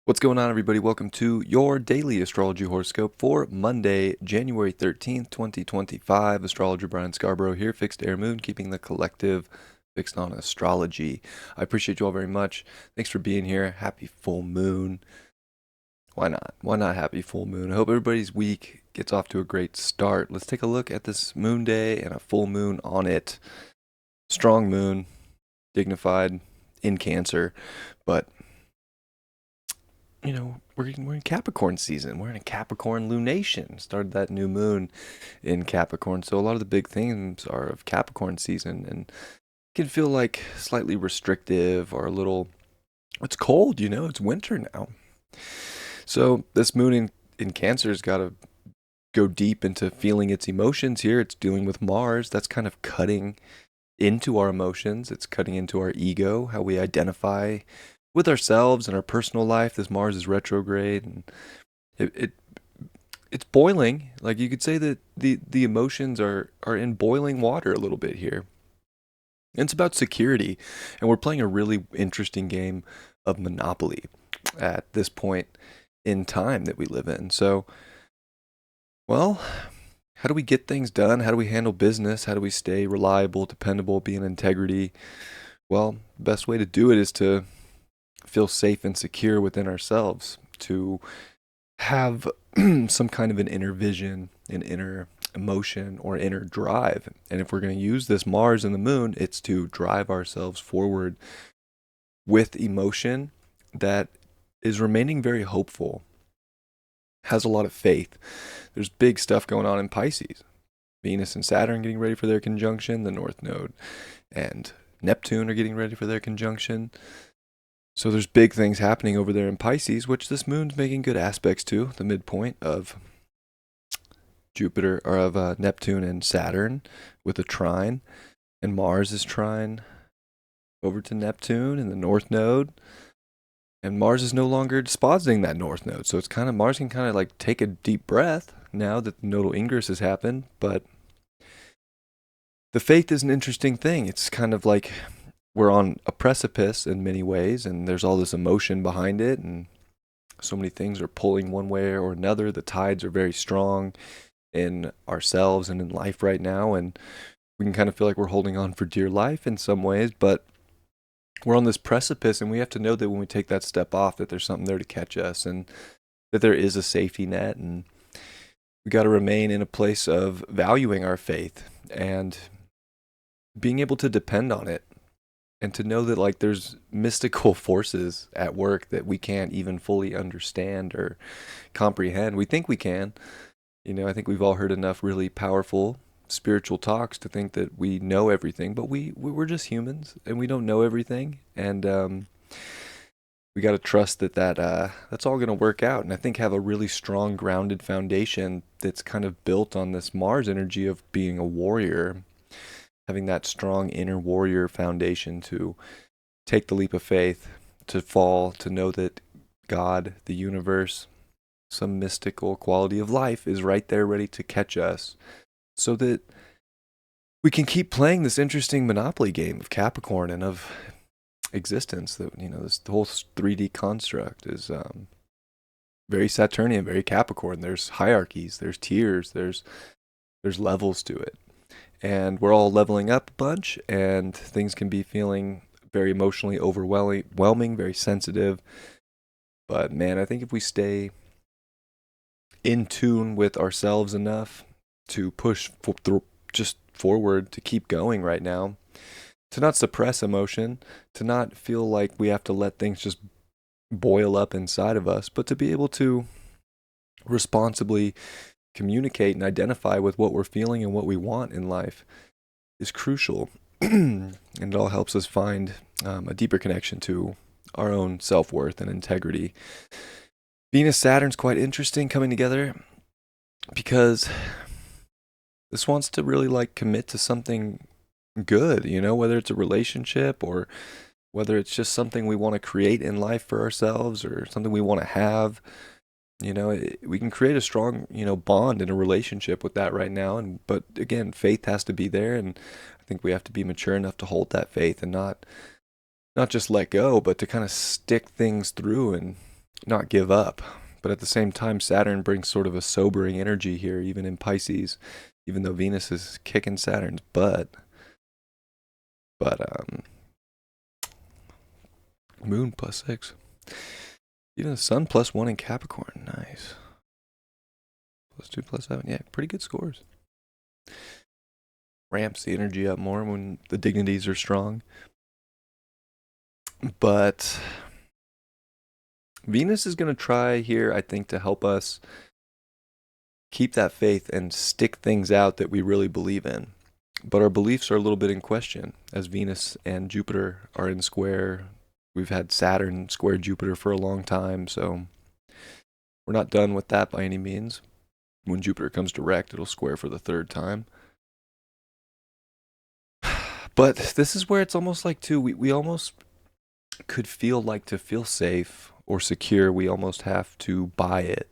What's going on, everybody? Welcome to your daily astrology horoscope for Monday, January 13th, 2025. Astrologer Brian Scarborough here, fixed air moon, keeping the collective fixed on astrology. I appreciate you all very much. Thanks for being here. Happy full moon. Why not? Why not happy full moon? I hope everybody's week gets off to a great start. Let's take a look at this moon day and a full moon on it. Strong moon, dignified, in Cancer, but we're in Capricorn season. We're in a Capricorn lunation. Started that new moon in Capricorn. So a lot of the big themes are of Capricorn season and can feel like slightly restrictive or a little, it's cold, it's winter now. So this moon in Cancer's got to go deep into feeling its emotions here. It's dealing with Mars. That's kind of cutting into our emotions. It's cutting into our ego, how we identify with ourselves and our personal life. This Mars is retrograde, and it's boiling. Like, you could say that the emotions are in boiling water a little bit here. And it's about security, and we're playing a really interesting game of Monopoly at this point in time that we live in. So, well, how do we get things done? How do we handle business? How do we stay reliable, dependable, be in integrity? Well, the best way to do it is to feel safe and secure within ourselves, to have some kind of an inner vision, an inner emotion, or inner drive. And if we're going to use this Mars and the moon, it's to drive ourselves forward with emotion that is remaining very hopeful, has a lot of faith. There's big stuff going on in Pisces. Venus and Saturn getting ready for their conjunction, the North Node and Neptune are getting ready for their conjunction. So there's big things happening over there in Pisces, which this moon's making good aspects to, the midpoint of Jupiter, or of Neptune and Saturn with a trine. And Mars is trine over to Neptune in the North Node. And Mars is no longer dispositing that North Node. So it's kind of, Mars can kind of like take a deep breath now that the nodal ingress has happened. But the faith is an interesting thing. It's kind of like we're on a precipice in many ways, and there's all this emotion behind it, and so many things are pulling one way or another. The tides are very strong in ourselves and in life right now, and we can kind of feel like we're holding on for dear life in some ways, but we're on this precipice, and we have to know that when we take that step off, that there's something there to catch us, and that there is a safety net, and we got to remain in a place of valuing our faith and being able to depend on it, and to know that like there's mystical forces at work that we can't even fully understand or comprehend. We think we can. I think we've all heard enough really powerful spiritual talks to think that we know everything, but we're just humans and we don't know everything. And we got to trust that that's all going to work out. And I think have a really strong grounded foundation that's kind of built on this Mars energy of being a warrior, having that strong inner warrior foundation to take the leap of faith, to fall, to know that God, the universe, some mystical quality of life is right there ready to catch us, so that we can keep playing this interesting Monopoly game of Capricorn and of existence. That, this whole 3D construct is very Saturnian, very Capricorn. There's hierarchies, there's tiers, there's levels to it. And we're all leveling up a bunch, and things can be feeling very emotionally overwhelming, very sensitive. But man, I think if we stay in tune with ourselves enough to push just forward, to keep going right now, to not suppress emotion, to not feel like we have to let things just boil up inside of us, but to be able to responsibly communicate and identify with what we're feeling and what we want in life is crucial. And it all helps us find a deeper connection to our own self-worth and integrity. Venus Saturn's quite interesting coming together because this wants to really like commit to something good, whether it's a relationship or whether it's just something we want to create in life for ourselves or something we want to have. We can create a strong, bond in a relationship with that right now. But again, faith has to be there. And I think we have to be mature enough to hold that faith and not just let go, but to kind of stick things through and not give up. But at the same time, Saturn brings sort of a sobering energy here, even in Pisces, even though Venus is kicking Saturn's butt. But Moon +6. Even the Sun +1 in Capricorn. Nice. +2, +7. Yeah, pretty good scores. Ramps the energy up more when the dignities are strong. But Venus is going to try here, I think, to help us keep that faith and stick things out that we really believe in. But our beliefs are a little bit in question as Venus and Jupiter are in square. We've had Saturn square Jupiter for a long time, so we're not done with that by any means. When Jupiter comes direct, it'll square for the third time. But this is where it's almost like, too, we almost could feel like to feel safe or secure, we almost have to buy it.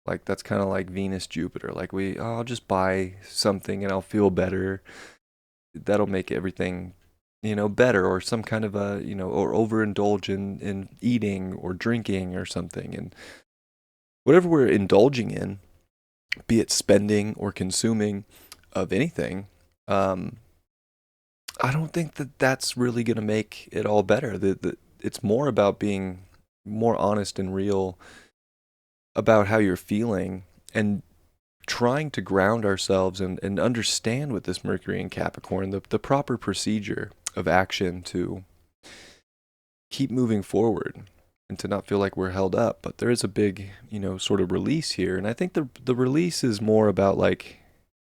Like, that's kind of like Venus Jupiter. Like, I'll just buy something and I'll feel better. That'll make everything, better, or some kind of a, or overindulge in eating or drinking or something. And whatever we're indulging in, be it spending or consuming of anything, I don't think that that's really going to make it all better. It's more about being more honest and real about how you're feeling and trying to ground ourselves and understand with this Mercury in Capricorn the proper procedure of action to keep moving forward and to not feel like we're held up. But there is a big, sort of release here. And I think the release is more about like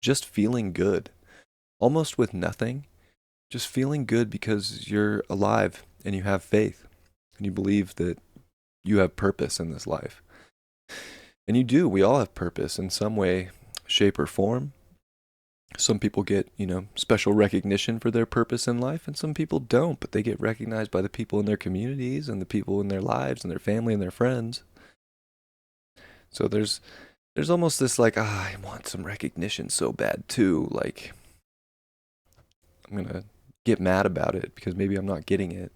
just feeling good, almost with nothing, just feeling good because you're alive and you have faith and you believe that you have purpose in this life. And you do. We all have purpose in some way, shape, or form. Some people get, special recognition for their purpose in life, and some people don't, but they get recognized by the people in their communities and the people in their lives and their family and their friends. So there's almost this like, I want some recognition so bad too. Like, I'm going to get mad about it because maybe I'm not getting it.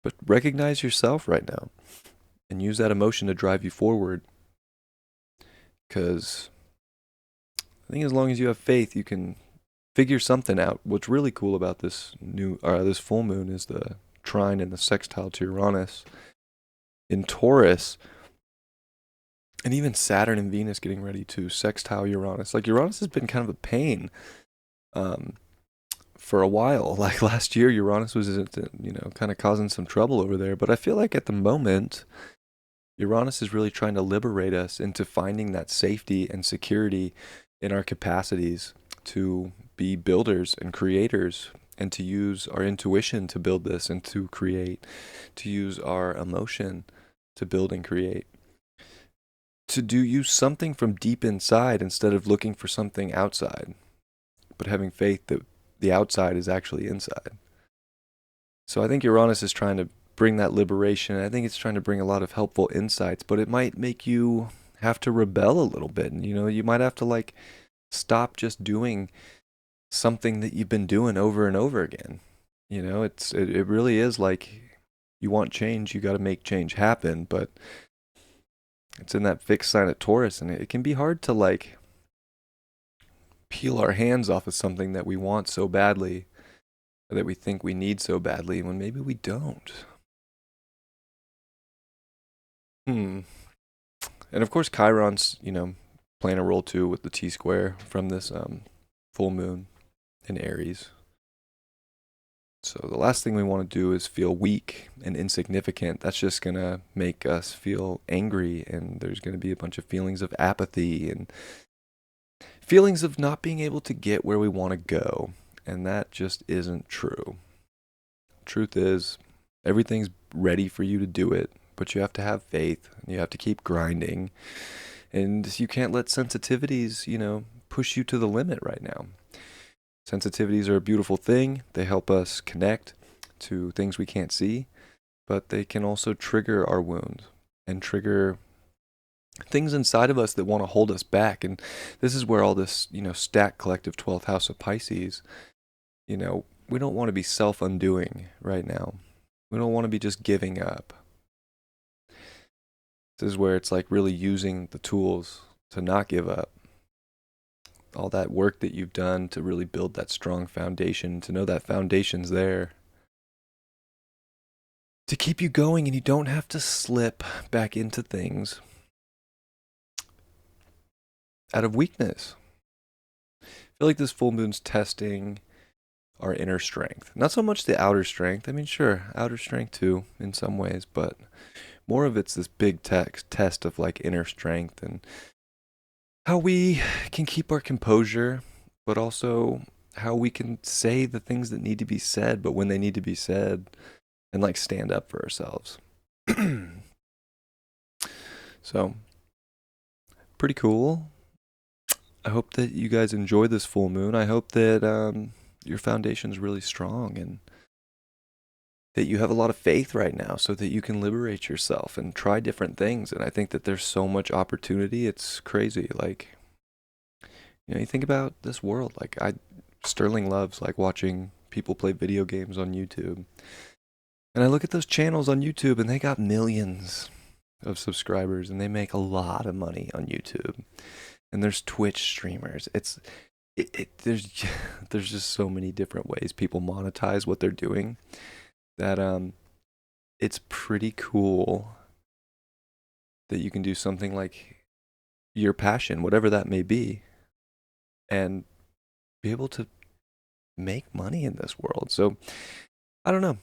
But recognize yourself right now and use that emotion to drive you forward. Because I think as long as you have faith, you can figure something out. What's really cool about this this full moon is the trine and the sextile to Uranus in Taurus, and even Saturn and Venus getting ready to sextile Uranus. Like, Uranus has been kind of a pain for a while. Like, last year, Uranus was, kind of causing some trouble over there. But I feel like at the moment, Uranus is really trying to liberate us into finding that safety and security in our capacities to be builders and creators, and to use our intuition to build this and to create, to use our emotion to build and create, to use something from deep inside instead of looking for something outside, but having faith that the outside is actually inside. So I think Uranus is trying to bring that liberation. I think it's trying to bring a lot of helpful insights, but it might make you have to rebel a little bit. And, you might have to like stop just doing something that you've been doing over and over again. It really is like, you want change, you got to make change happen, but it's in that fixed sign of Taurus, and it can be hard to like peel our hands off of something that we want so badly, or that we think we need so badly, when maybe we don't. And of course, Chiron's, playing a role too with the T-square from this full moon in Aries. So the last thing we want to do is feel weak and insignificant. That's just going to make us feel angry, and there's going to be a bunch of feelings of apathy and feelings of not being able to get where we want to go. And that just isn't true. Truth is, everything's ready for you to do it, but you have to have faith, and you have to keep grinding. And you can't let sensitivities, push you to the limit right now. Sensitivities are a beautiful thing. They help us connect to things we can't see, but they can also trigger our wounds and trigger things inside of us that want to hold us back. And this is where all this, stack collective 12th house of Pisces, we don't want to be self-undoing right now. We don't want to be just giving up. this is where it's like really using the tools to not give up. All that work that you've done to really build that strong foundation, to know that foundation's there to keep you going, and you don't have to slip back into things out of weakness. I feel like this full moon's testing our inner strength. Not so much the outer strength. I mean, sure, outer strength too in some ways, but more of it's this big test of like inner strength and how we can keep our composure, but also how we can say the things that need to be said, but when they need to be said, and like stand up for ourselves. So, pretty cool. I hope that you guys enjoy this full moon. I hope that your foundation's really strong and that you have a lot of faith right now so that you can liberate yourself and try different things. And I think that there's so much opportunity. It's crazy. Like, you think about this world. Like, Sterling loves like watching people play video games on YouTube. And I look at those channels on YouTube and they got millions of subscribers and they make a lot of money on YouTube. And there's Twitch streamers. There's just so many different ways people monetize what they're doing that it's pretty cool that you can do something like your passion, whatever that may be, and be able to make money in this world. So I don't know.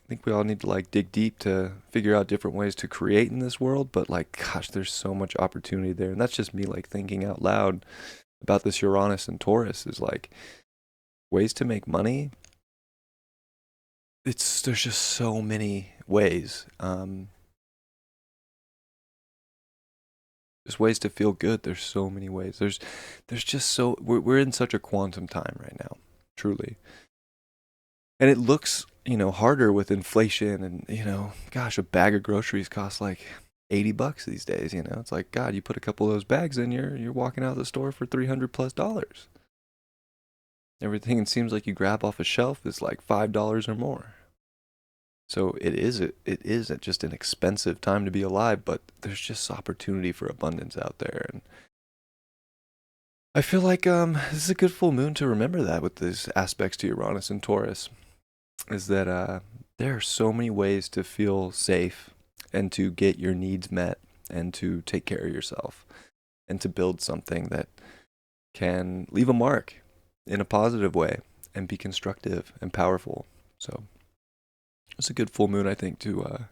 I think we all need to like dig deep to figure out different ways to create in this world, but like, gosh, there's so much opportunity there. And that's just me like thinking out loud about this Uranus and Taurus is like ways to make money. There's just so many ways. There's ways to feel good. There's so many ways. There's just so we're in such a quantum time right now, truly. And it looks, harder with inflation and, gosh, a bag of groceries costs like $80 these days, It's like, God, you put a couple of those bags in, you're walking out of the store for $300+. Everything it seems like you grab off a shelf is like $5 or more. So it is just an expensive time to be alive, but there's just opportunity for abundance out there. And I feel like this is a good full moon to remember that with these aspects to Uranus and Taurus. Is that there are so many ways to feel safe and to get your needs met and to take care of yourself and to build something that can leave a mark in a positive way and be constructive and powerful. So it's a good full moon, I think, to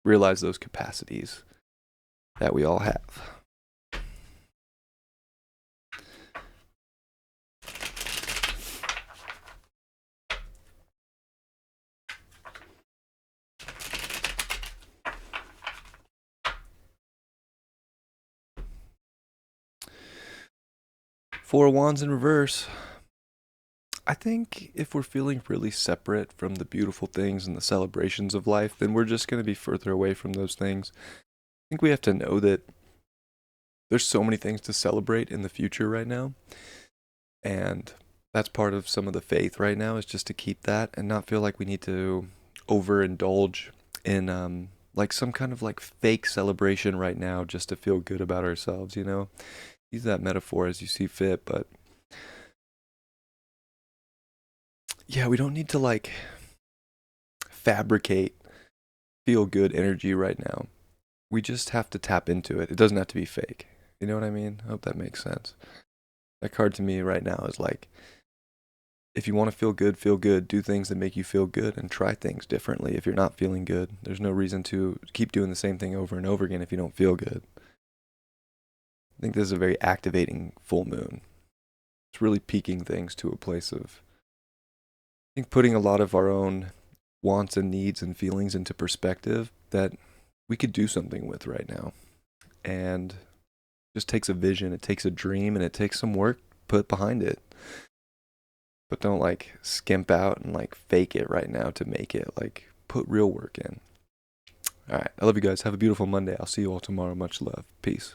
realize those capacities that we all have. Four of Wands in reverse. I think if we're feeling really separate from the beautiful things and the celebrations of life, then we're just going to be further away from those things. I think we have to know that there's so many things to celebrate in the future right now. And that's part of some of the faith right now, is just to keep that and not feel like we need to overindulge in like some kind of like fake celebration right now just to feel good about ourselves, Use that metaphor as you see fit, but yeah, we don't need to like fabricate feel good energy right now. We just have to tap into it. It doesn't have to be fake. You know what I mean? I hope that makes sense. That card to me right now is like, if you want to feel good, do things that make you feel good and try things differently. If you're not feeling good, there's no reason to keep doing the same thing over and over again if you don't feel good. I think this is a very activating full moon. It's really peaking things to a place of, I think, putting a lot of our own wants and needs and feelings into perspective that we could do something with right now. And it just takes a vision, it takes a dream, and it takes some work put behind it. But don't like skimp out and like fake it right now to make it. Like, put real work in. All right. I love you guys. Have a beautiful Monday. I'll see you all tomorrow. Much love. Peace.